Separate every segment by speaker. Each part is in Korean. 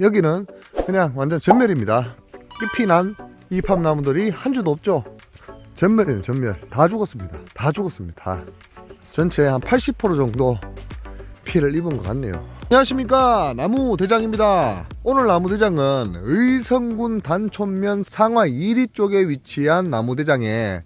Speaker 1: 여기는 그냥 완전 전멸입니다. 잎이 난 이팝나무들이 한 주도 없죠. 전멸이에요, 전멸. 다 죽었습니다. 다 죽었습니다. 다. 전체 한 80% 정도 피해를 입은 것 같네요. 안녕하십니까, 나무대장입니다. 오늘 나무대장은 의성군 단촌면 상화 2리 쪽에 위치한 나무대장에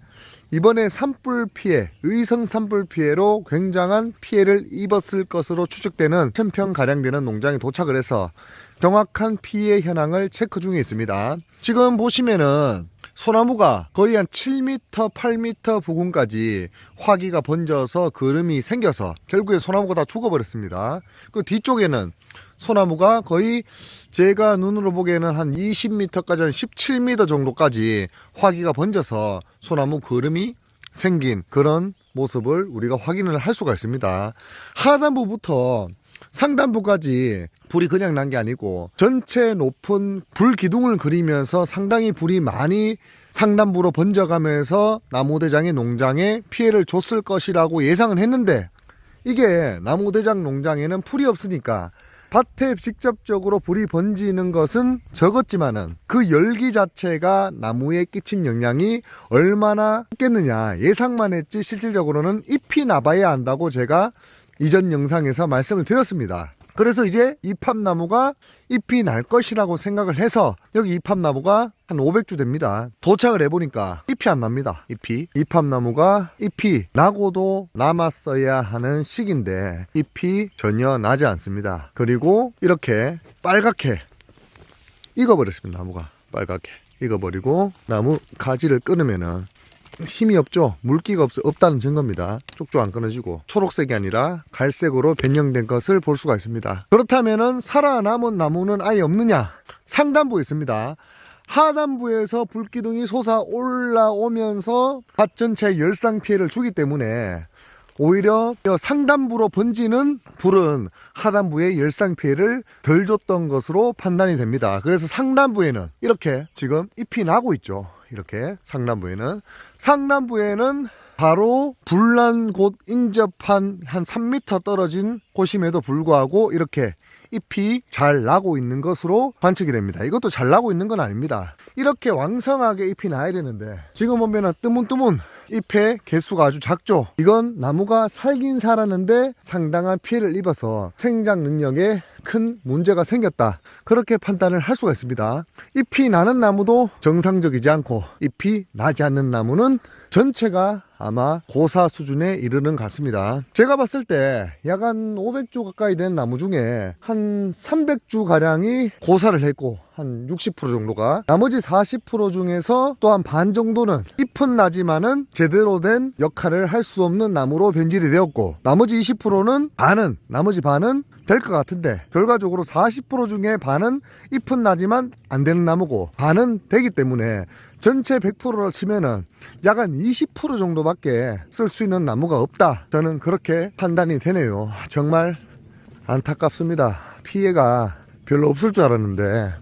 Speaker 1: 이번에 산불 피해, 의성 산불 피해로 굉장한 피해를 입었을 것으로 추측되는 1000평가량 되는 농장에 도착을 해서 정확한 피해 현황을 체크 중에 있습니다. 지금 보시면은 소나무가 거의 한 7m, 8m 부근까지 화기가 번져서 그름이 생겨서 결국에 소나무가 다 죽어버렸습니다. 그 뒤쪽에는 소나무가 거의 제가 눈으로 보기에는 한 20m까지 한 17m 정도까지 화기가 번져서 소나무 그름이 생긴 그런 모습을 우리가 확인을 할 수가 있습니다. 하단부부터 상단부까지 불이 그냥 난 게 아니고 전체 높은 불 기둥을 그리면서 상당히 불이 많이 상단부로 번져가면서 나무대장의 농장에 피해를 줬을 것이라고 예상은 했는데, 이게 나무대장 농장에는 풀이 없으니까 밭에 직접적으로 불이 번지는 것은 적었지만은 그 열기 자체가 나무에 끼친 영향이 얼마나 있겠느냐 예상만 했지 실질적으로는 잎이 나봐야 한다고 제가 이전 영상에서 말씀을 드렸습니다. 그래서 이제 이팝나무가 잎이 날 것이라고 생각을 해서 여기 이팝나무가 한 500주 됩니다. 도착을 해보니까 잎이 안 납니다. 이팝나무가 잎이 나고도 남았어야 하는 시기인데 잎이 전혀 나지 않습니다. 그리고 이렇게 빨갛게 익어버렸습니다. 나무가 빨갛게 익어버리고 나무 가지를 끊으면은 힘이 없죠. 물기가 없다는 증거입니다. 쭉쭉 안 끊어지고 초록색이 아니라 갈색으로 변형된 것을 볼 수가 있습니다. 그렇다면은 살아남은 나무는 아예 없느냐? 상단부에 있습니다. 하단부에서 불기둥이 솟아 올라오면서 밭 전체에 열상 피해를 주기 때문에 오히려 상단부로 번지는 불은 하단부에 열상 피해를 덜 줬던 것으로 판단이 됩니다. 그래서 상단부에는 이렇게 지금 잎이 나고 있죠. 이렇게 상단부에는 바로 불난 곳 인접한 한 3m 떨어진 곳임에도 불구하고 이렇게 잎이 잘 나고 있는 것으로 관측이 됩니다. 이것도 잘 나고 있는 건 아닙니다. 이렇게 왕성하게 잎이 나야 되는데 지금 보면은 뜨문뜨문 잎의 개수가 아주 작죠. 이건 나무가 살긴 살았는데 상당한 피해를 입어서 생장 능력에 큰 문제가 생겼다, 그렇게 판단을 할 수가 있습니다. 잎이 나는 나무도 정상적이지 않고 잎이 나지 않는 나무는 전체가 아마 고사 수준에 이르는 것 같습니다. 제가 봤을 때 약 한 500주 가까이 된 나무 중에 한 300주 가량이 고사를 했고 한 60% 정도가, 나머지 40% 중에서 또 한 반 정도는 잎은 나지만은 제대로 된 역할을 할 수 없는 나무로 변질이 되었고, 나머지 20%는 나머지 반은 될 것 같은데, 결과적으로 40% 중에 반은 잎은 나지만 안 되는 나무고 반은 되기 때문에 전체 100%를 치면은 약 한 20% 정도밖에 쓸 수 있는 나무가 없다, 저는 그렇게 판단이 되네요. 정말 안타깝습니다. 피해가 별로 없을 줄 알았는데.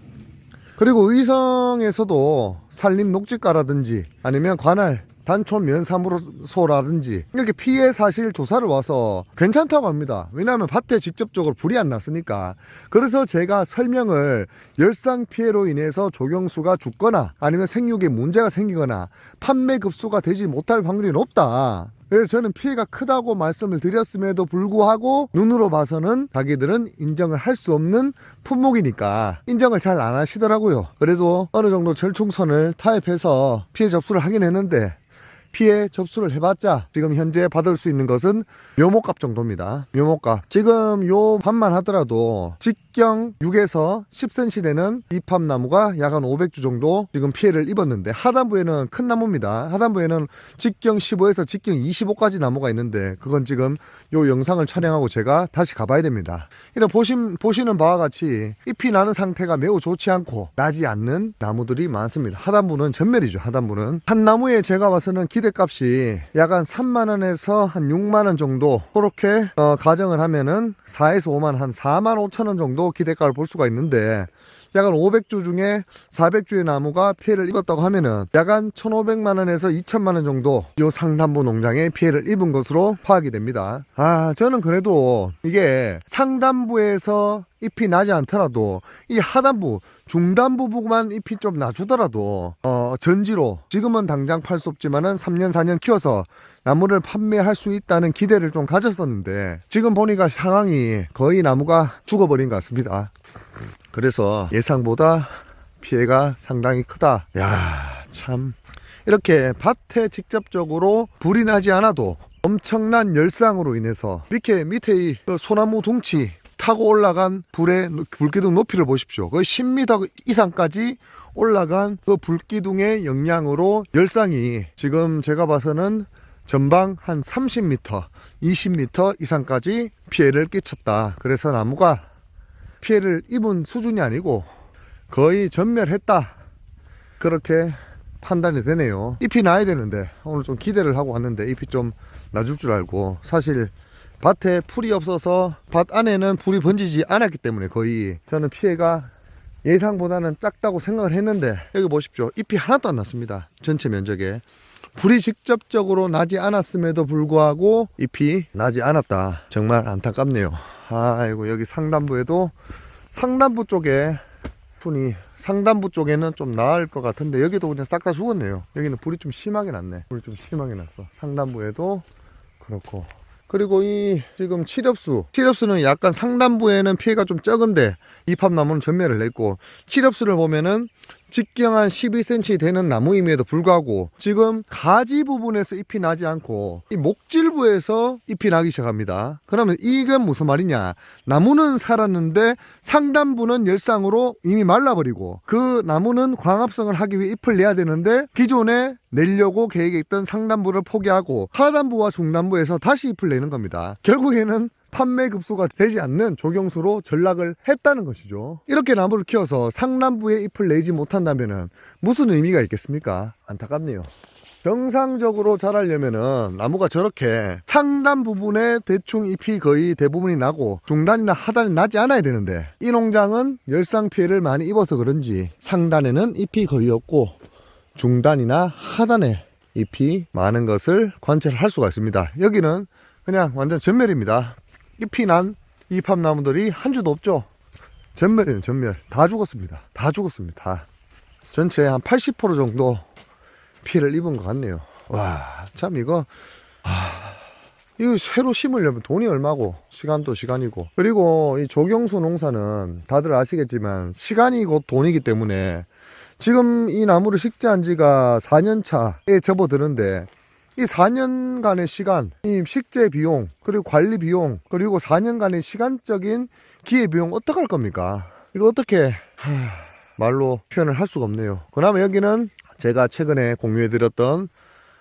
Speaker 1: 그리고 의성에서도 산림 녹지가라든지 아니면 관할 단촌 면사무소라든지 이렇게 피해 사실 조사를 와서 괜찮다고 합니다. 왜냐하면 밭에 직접적으로 불이 안 났으니까. 그래서 제가 설명을 열상 피해로 인해서 조경수가 죽거나 아니면 생육에 문제가 생기거나 판매 급수가 되지 못할 확률이 높다, 그래서 저는 피해가 크다고 말씀을 드렸음에도 불구하고 눈으로 봐서는 자기들은 인정을 할 수 없는 품목이니까 인정을 잘 안 하시더라고요. 그래도 어느 정도 절충선을 타협해서 피해 접수를 하긴 했는데, 피해 접수를 해봤자 지금 현재 받을 수 있는 것은 묘목값 정도입니다. 묘목값. 지금 요 밭만 하더라도 직경 6에서 10cm 되는 이팝나무가 약 한 500주 정도 지금 피해를 입었는데, 하단부에는 큰 나무입니다. 하단부에는 직경 15에서 직경 25까지 나무가 있는데 그건 지금 요 영상을 촬영하고 제가 다시 가봐야 됩니다. 이런 보시는 바와 같이 잎이 나는 상태가 매우 좋지 않고 나지 않는 나무들이 많습니다. 하단부는 전멸이죠. 하단부는 한 나무에 제가 봐서는 기대값이 약 한 3만원에서 한 6만원 정도, 그렇게 가정을 하면은 4에서 5만, 한 4만 5천원 정도 기대값을 볼 수가 있는데, 약 500주 중에 400주의 나무가 피해를 입었다고 하면은 약 1,500만 원에서 2천만 원 정도 이 상단부 농장에 피해를 입은 것으로 파악이 됩니다. 저는 그래도 이게 상단부에서 잎이 나지 않더라도 이 하단부, 중단부 부분만 잎이 좀 나주더라도 전지로 지금은 당장 팔 수 없지만은 3년 4년 키워서 나무를 판매할 수 있다는 기대를 좀 가졌었는데 지금 보니까 상황이 거의 나무가 죽어버린 것 같습니다. 그래서 예상보다 피해가 상당히 크다. 참 이렇게 밭에 직접적으로 불이 나지 않아도 엄청난 열상으로 인해서 이렇게 밑에 이 소나무 둥치 타고 올라간 불의 불기둥 높이를 보십시오. 거의 10m 이상까지 올라간 그 불기둥의 영향으로 열상이 지금 제가 봐서는 전방 한 30m, 20m 이상까지 피해를 끼쳤다. 그래서 나무가 피해를 입은 수준이 아니고 거의 전멸했다. 그렇게 판단이 되네요. 잎이 나야 되는데 오늘 좀 기대를 하고 왔는데 잎이 좀 나줄 줄 알고, 사실 밭에 풀이 없어서 밭 안에는 풀이 번지지 않았기 때문에 거의 저는 피해가 예상보다는 작다고 생각을 했는데 여기 보십시오. 잎이 하나도 안 났습니다. 전체 면적에 불이 직접적으로 나지 않았음에도 불구하고 잎이 나지 않았다. 정말 안타깝네요. 아이고, 여기 상단부에도 상단부 쪽에 분이 상단부 쪽에는 좀 나을 것 같은데 여기도 그냥 싹 다 죽었네요. 여기는 불이 좀 심하게 났네. 불이 좀 심하게 났어. 상단부에도 그렇고, 그리고 이 지금 칠엽수는 약간 상단부에는 피해가 좀 적은데 이팝나무는 전멸을 냈고, 칠엽수를 보면은 직경 한 12cm 되는 나무임에도 불구하고 지금 가지 부분에서 잎이 나지 않고 이 목질부에서 잎이 나기 시작합니다. 그러면 이건 무슨 말이냐, 나무는 살았는데 상단부는 열상으로 이미 말라버리고 그 나무는 광합성을 하기 위해 잎을 내야 되는데 기존에 내려고 계획했던 상단부를 포기하고 하단부와 중단부에서 다시 잎을 내는 겁니다. 결국에는 판매 급수가 되지 않는 조경수로 전락을 했다는 것이죠. 이렇게 나무를 키워서 상단부에 잎을 내지 못한다면 무슨 의미가 있겠습니까? 안타깝네요. 정상적으로 자라려면은 나무가 저렇게 상단 부분에 대충 잎이 거의 대부분이 나고 중단이나 하단이 나지 않아야 되는데 이 농장은 열상 피해를 많이 입어서 그런지 상단에는 잎이 거의 없고 중단이나 하단에 잎이 많은 것을 관찰할 수가 있습니다. 여기는 그냥 완전 전멸입니다. 잎이 난 이팝나무들이 한 주도 없죠. 전멸이에요, 전멸. 다 죽었습니다. 다 죽었습니다. 전체 한 80% 정도 피해를 입은 것 같네요. 와, 참 이거 새로 심으려면 돈이 얼마고 시간도 시간이고, 그리고 이 조경수 농사는 다들 아시겠지만 시간이 곧 돈이기 때문에 지금 이 나무를 식재한 지가 4년 차에 접어드는데 이 4년간의 시간, 이 식재 비용, 그리고 관리 비용, 그리고 4년간의 시간적인 기회 비용 어떡할 겁니까? 이거 어떻게 말로 표현을 할 수가 없네요. 그나마 여기는 제가 최근에 공유해드렸던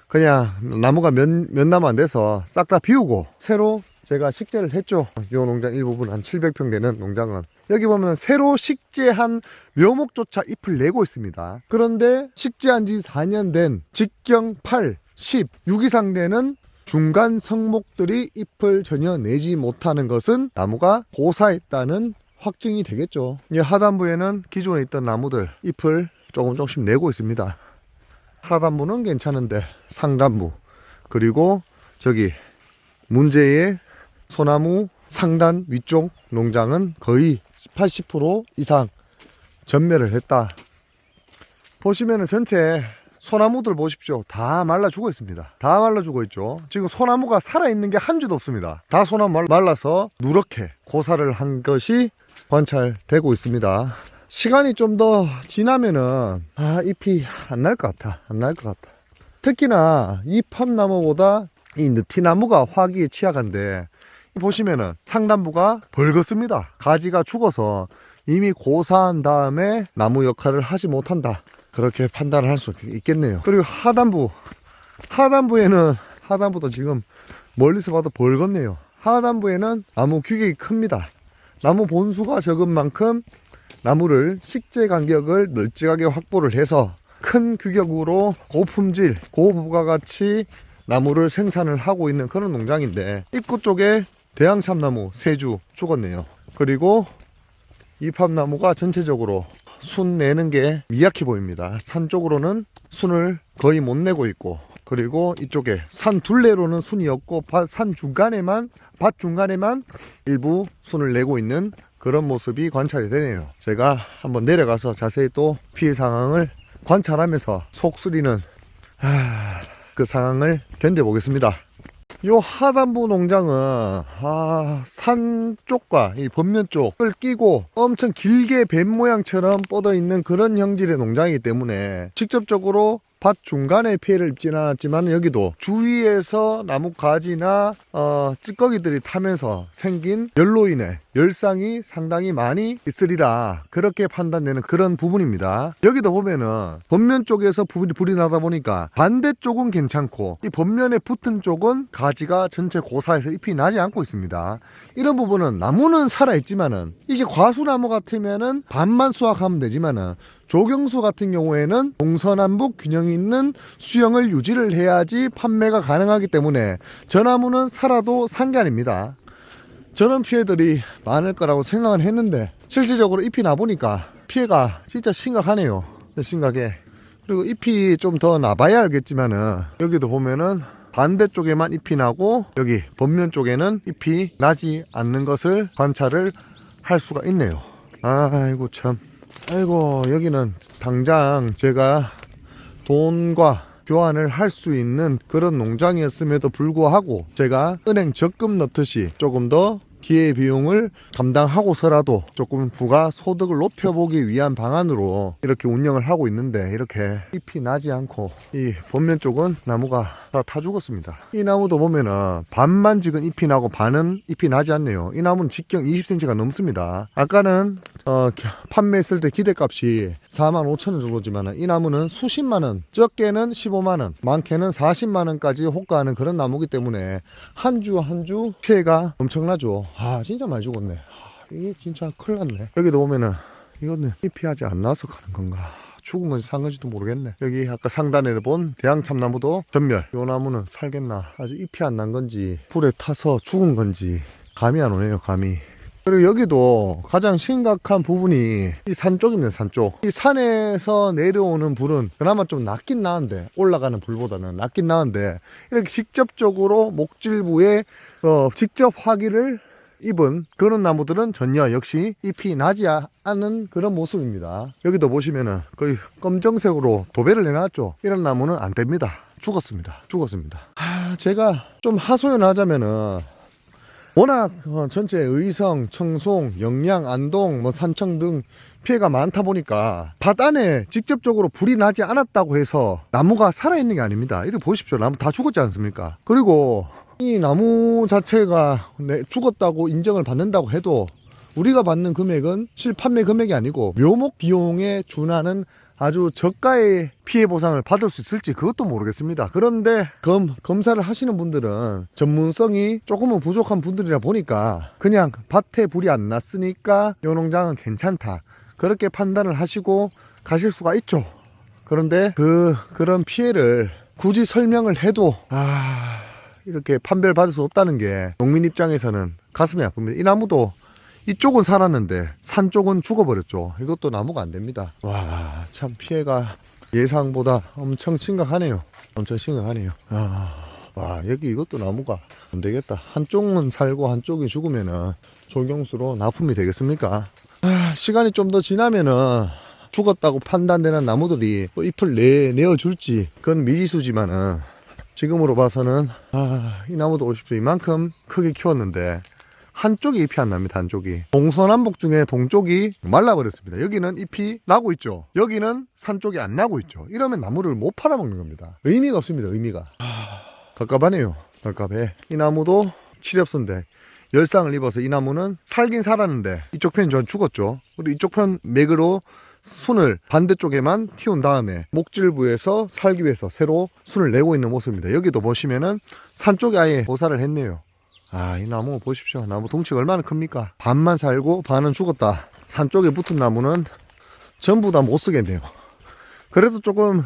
Speaker 1: 그냥 나무가 몇 나무 안 돼서 싹 다 비우고 새로 제가 식재를 했죠. 이 농장 일부분 한 700평 되는 농장은 여기 보면 새로 식재한 묘목조차 잎을 내고 있습니다. 그런데 식재한 지 4년 된 직경 8, 10, 6 이상 되는 중간 성목들이 잎을 전혀 내지 못하는 것은 나무가 고사했다는 확증이 되겠죠. 이 하단부에는 기존에 있던 나무들 잎을 조금씩 내고 있습니다. 하단부는 괜찮은데 상단부, 그리고 저기 문제의 소나무 상단 위쪽 농장은 거의 80% 이상 전멸을 했다. 보시면은 전체 소나무들 보십시오. 다 말라 죽어 있습니다. 다 말라 죽어 있죠. 지금 소나무가 살아있는 게 한 주도 없습니다. 다 소나무 말라서 누렇게 고사를 한 것이 관찰되고 있습니다. 시간이 좀 더 지나면은 잎이 안 날 것 같아. 안 날 것 같아. 특히나 이 팝나무보다 이 느티나무가 화기에 취약한데 보시면은 상단부가 벌겋습니다. 가지가 죽어서 이미 고사한 다음에 나무 역할을 하지 못한다. 그렇게 판단을 할 수 있겠네요. 그리고 하단부도 지금 멀리서 봐도 벌겋네요. 하단부에는 나무 규격이 큽니다. 나무 본수가 적은 만큼 나무를 식재 간격을 널찍하게 확보를 해서 큰 규격으로 고품질, 고부가가치 나무를 생산을 하고 있는 그런 농장인데 입구 쪽에 대왕참나무 3주 죽었네요. 그리고 이팝나무가 전체적으로 순 내는 게 미약해 보입니다. 산 쪽으로는 순을 거의 못 내고 있고, 그리고 이쪽에 산 둘레로는 순이 없고 밭 중간에만 일부 순을 내고 있는 그런 모습이 관찰이 되네요. 제가 한번 내려가서 자세히 또 피해 상황을 관찰하면서 속쓰리는 그 상황을 견뎌보겠습니다. 요 하단부 농장은 산 쪽과 이 번면 쪽을 끼고 엄청 길게 뱀 모양처럼 뻗어 있는 그런 형질의 농장이기 때문에 직접적으로 밭 중간에 피해를 입지는 않았지만, 여기도 주위에서 나무 가지나 찌꺼기들이 타면서 생긴 열로 인해 열상이 상당히 많이 있으리라, 그렇게 판단되는 그런 부분입니다. 여기도 보면은 번면 쪽에서 불이 나다 보니까 반대쪽은 괜찮고 이 번면에 붙은 쪽은 가지가 전체 고사해서 잎이 나지 않고 있습니다. 이런 부분은 나무는 살아있지만은, 이게 과수나무 같으면은 반만 수확하면 되지만은 조경수 같은 경우에는 동서남북 균형 있는 수영을 유지를 해야지 판매가 가능하기 때문에 저 나무는 살아도 산 게 아닙니다. 저런 피해들이 많을 거라고 생각은 했는데 실질적으로 잎이 나보니까 피해가 진짜 심각하네요. 심각해. 그리고 잎이 좀 더 나봐야 알겠지만은, 여기도 보면은 반대쪽에만 잎이 나고 여기 번면 쪽에는 잎이 나지 않는 것을 관찰을 할 수가 있네요. 아이고 참. 아이고, 여기는 당장 제가 돈과 교환을 할 수 있는 그런 농장이었음에도 불구하고 제가 은행 적금 넣듯이 조금 더 기회비용을 감당하고서라도 조금 부가 소득을 높여보기 위한 방안으로 이렇게 운영을 하고 있는데, 이렇게 잎이 나지 않고 이 번면 쪽은 나무가 다 타 죽었습니다. 이 나무도 보면은 반만 지금 잎이 나고 반은 잎이 나지 않네요. 이 나무는 직경 20cm가 넘습니다. 아까는 판매했을 때 기대값이 45,000원 정도지만 이 나무는 수십만원, 적게는 15만원, 많게는 40만원까지 호가하는 그런 나무기 때문에 한 주 한 주 피해가 엄청나죠. 진짜 많이 죽었네. 이게 진짜 큰일 났네. 여기도 보면은 이거는 잎이 아직 안 나와서 가는 건가, 죽은 건지 산 건지도 모르겠네. 여기 아까 상단에 본 대왕참나무도 전멸. 이 나무는 살겠나, 아직 잎이 안 난 건지 불에 타서 죽은 건지 감이 안 오네요, 감이. 그리고 여기도 가장 심각한 부분이 이 산 쪽입니다. 산 쪽. 이 산에서 내려오는 불은 그나마 좀 낫긴 나은데, 올라가는 불보다는 낫긴 나은데, 이렇게 직접적으로 목질부에 직접 화기를 입은 그런 나무들은 전혀 역시 잎이 나지 않은 그런 모습입니다. 여기도 보시면은 거의 검정색으로 도배를 해놨죠. 이런 나무는 안 됩니다. 죽었습니다. 제가 좀 하소연하자면은, 워낙 전체 의성, 청송, 영양, 안동, 산청 등 피해가 많다 보니까 밭 안에 직접적으로 불이 나지 않았다고 해서 나무가 살아있는 게 아닙니다. 이렇게 보십시오. 나무 다 죽었지 않습니까? 그리고 이 나무 자체가 죽었다고 인정을 받는다고 해도 우리가 받는 금액은 실판매 금액이 아니고 묘목 비용에 준하는 아주 저가의 피해 보상을 받을 수 있을지 그것도 모르겠습니다. 그런데 검사를 하시는 분들은 전문성이 조금은 부족한 분들이라 보니까 그냥 밭에 불이 안 났으니까 이 농장은 괜찮다, 그렇게 판단을 하시고 가실 수가 있죠. 그런데 그런 피해를 굳이 설명을 해도 이렇게 판별을 받을 수 없다는 게 농민 입장에서는 가슴이 아픕니다. 이 나무도 이쪽은 살았는데 산 쪽은 죽어버렸죠. 이것도 나무가 안 됩니다. 와, 참 피해가 예상보다 엄청 심각하네요. 와, 여기 이것도 나무가 안 되겠다. 한쪽은 살고 한쪽이 죽으면은 조경수로 납품이 되겠습니까? 시간이 좀 더 지나면은 죽었다고 판단되는 나무들이 또 잎을 내어줄지 그건 미지수지만은, 지금으로 봐서는 이 나무도 보십시오. 이만큼 크게 키웠는데 한쪽이 잎이 안 납니다. 한쪽이. 동서남북 중에 동쪽이 말라버렸습니다. 여기는 잎이 나고 있죠. 여기는 산 쪽이 안 나고 있죠. 이러면 나무를 못 팔아먹는 겁니다. 의미가 없습니다. 의미가. 갑갑하네요. 갑갑해. 이 나무도 치렵선데 열상을 입어서 이 나무는 살긴 살았는데 이쪽 편이 전 죽었죠. 그리고 이쪽 편 맥으로 순을 반대쪽에만 틔운 다음에 목질부에서 살기 위해서 새로 순을 내고 있는 모습입니다. 여기도 보시면은 산 쪽에 아예 보살을 했네요. 이 나무 보십시오. 나무 덩치가 얼마나 큽니까? 반만 살고 반은 죽었다. 산 쪽에 붙은 나무는 전부 다 못 쓰겠네요. 그래도 조금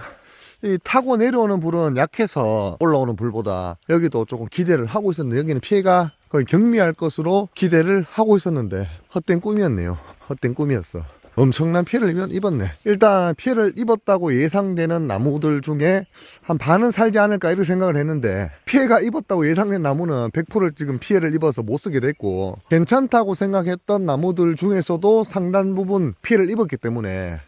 Speaker 1: 타고 내려오는 불은 약해서 올라오는 불보다 여기도 조금 기대를 하고 있었는데, 여기는 피해가 거의 경미할 것으로 기대를 하고 있었는데 헛된 꿈이었네요. 헛된 꿈이었어. 엄청난 피해를 입었네. 일단 피해를 입었다고 예상되는 나무들 중에 한 반은 살지 않을까 이렇게 생각을 했는데, 피해가 입었다고 예상된 나무는 100%를 지금 피해를 입어서 못 쓰게 됐고, 괜찮다고 생각했던 나무들 중에서도 상당 부분 피해를 입었기 때문에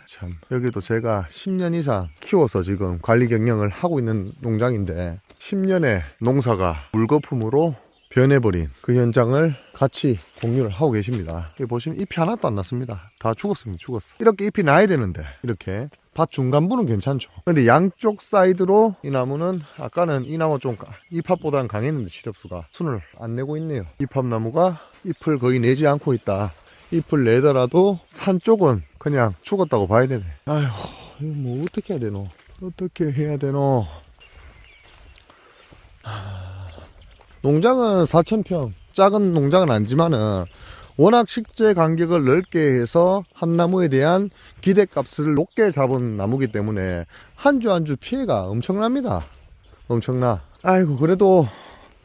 Speaker 1: 참, 여기도 제가 10년 이상 키워서 지금 관리 경영을 하고 있는 농장인데 10년의 농사가 물거품으로 변해버린 그 현장을 같이 공유를 하고 계십니다. 여기 보시면 잎이 하나도 안 났습니다. 다 죽었습니다. 죽었어. 이렇게 잎이 나야 되는데 이렇게 밭 중간부는 괜찮죠. 근데 양쪽 사이드로 이 나무는, 아까는 이 나무 좀 잎합보다는 강했는데 시럽수가 순을 안 내고 있네요. 잎합나무가 잎을 거의 내지 않고 있다. 잎을 내더라도 산 쪽은 그냥 죽었다고 봐야 되네. 아휴, 이거 뭐 어떻게 해야 되노? 어떻게 해야 되노? 농장은 4,000평, 작은 농장은 아니지만은 워낙 식재 간격을 넓게 해서 한 나무에 대한 기대값을 높게 잡은 나무기 때문에 한 주 한 주 피해가 엄청납니다. 엄청나. 아이고, 그래도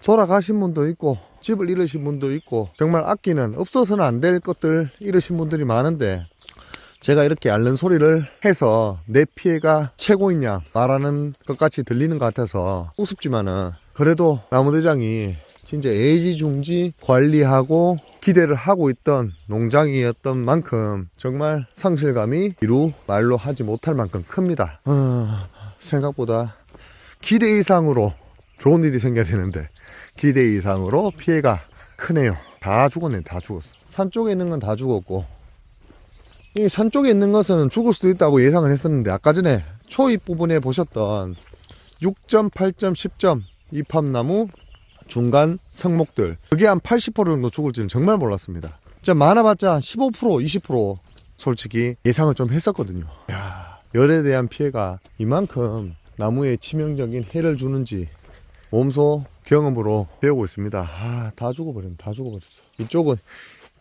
Speaker 1: 돌아가신 분도 있고 집을 잃으신 분도 있고 정말 아끼는, 없어서는 안 될 것들 잃으신 분들이 많은데, 제가 이렇게 앓는 소리를 해서 내 피해가 최고인 양 말하는 것 같이 들리는 것 같아서 우습지만은, 그래도 나무대장이 진짜 애지중지 관리하고 기대를 하고 있던 농장이었던 만큼 정말 상실감이 이루 말로 하지 못할 만큼 큽니다. 생각보다 기대 이상으로 좋은 일이 생겨야 되는데 기대 이상으로 피해가 크네요. 다 죽었네. 다 죽었어. 산 쪽에 있는 건 다 죽었고, 이 산 쪽에 있는 것은 죽을 수도 있다고 예상을 했었는데, 아까 전에 초입 부분에 보셨던 6점, 8점, 10점 잎합나무 중간 성목들, 그게 한 80% 정도 죽을지는 정말 몰랐습니다. 진짜 많아봤자 15%, 20% 솔직히 예상을 좀 했었거든요. 야, 열에 대한 피해가 이만큼 나무에 치명적인 해를 주는지 몸소 경험으로 배우고 있습니다. 다 죽어버렸네. 다 죽어버렸어. 이쪽은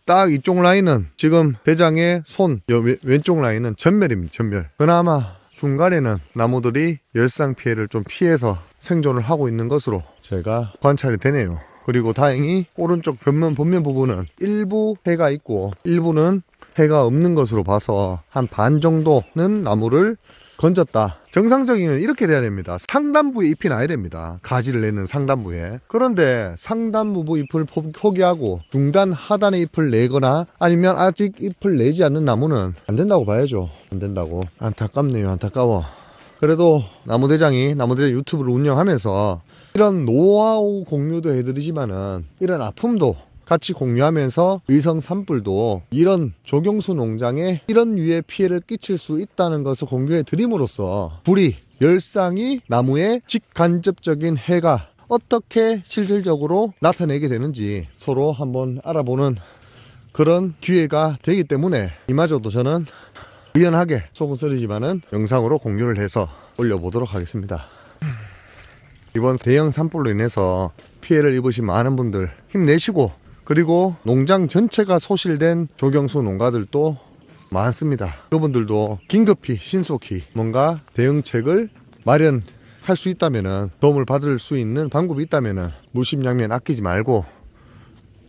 Speaker 1: 딱 이쪽 라인은 지금 대장의 손, 왼쪽 라인은 전멸입니다. 전멸. 그나마 중간에는 나무들이 열상 피해를 좀 피해서 생존을 하고 있는 것으로 제가 관찰이 되네요. 그리고 다행히 오른쪽 본면 부분은 일부 해가 있고 일부는 해가 없는 것으로 봐서 한 반 정도는 나무를 건졌다. 정상적인 이렇게 돼야 됩니다. 상단부에 잎이 나야 됩니다. 가지를 내는 상단부에. 그런데 상단부 잎을 포기하고 중단 하단에 잎을 내거나 아니면 아직 잎을 내지 않는 나무는 안 된다고 봐야죠. 안 된다고. 안타깝네요. 안타까워. 그래도 나무대장 유튜브를 운영하면서 이런 노하우 공유도 해드리지만은 이런 아픔도 같이 공유하면서 의성 산불도 이런 조경수 농장에 이런 유의 피해를 끼칠 수 있다는 것을 공유해 드림으로써 불이, 열상이 나무에 직간접적인 해가 어떻게 실질적으로 나타내게 되는지 서로 한번 알아보는 그런 기회가 되기 때문에 이마저도 저는 의연하게 속은 썰이지만은 영상으로 공유를 해서 올려보도록 하겠습니다. 이번 대형 산불로 인해서 피해를 입으신 많은 분들 힘내시고, 그리고 농장 전체가 소실된 조경수 농가들도 많습니다. 그분들도 긴급히 신속히 뭔가 대응책을 마련할 수 있다면은, 도움을 받을 수 있는 방법이 있다면은 물심양면 아끼지 말고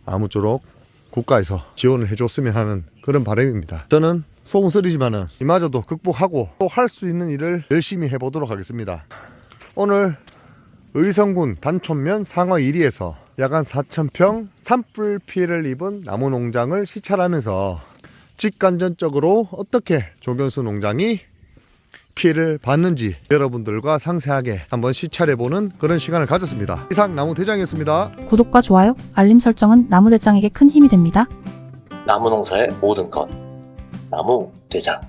Speaker 1: 아무쪼록 국가에서 지원을 해줬으면 하는 그런 바람입니다. 저는 속은 쓰리지만은 이마저도 극복하고 또 할 수 있는 일을 열심히 해보도록 하겠습니다. 오늘 의성군 단촌면 상어 1리에서 약 한 4,000평 산불 피해를 입은 나무 농장을 시찰하면서 직간접적으로 어떻게 조경수 농장이 피해를 받는지 여러분들과 상세하게 한번 시찰해보는 그런 시간을 가졌습니다. 이상 나무대장이었습니다.
Speaker 2: 구독과 좋아요, 알림 설정은 나무대장에게 큰 힘이 됩니다.
Speaker 3: 나무 농사의 모든 것 나무대장.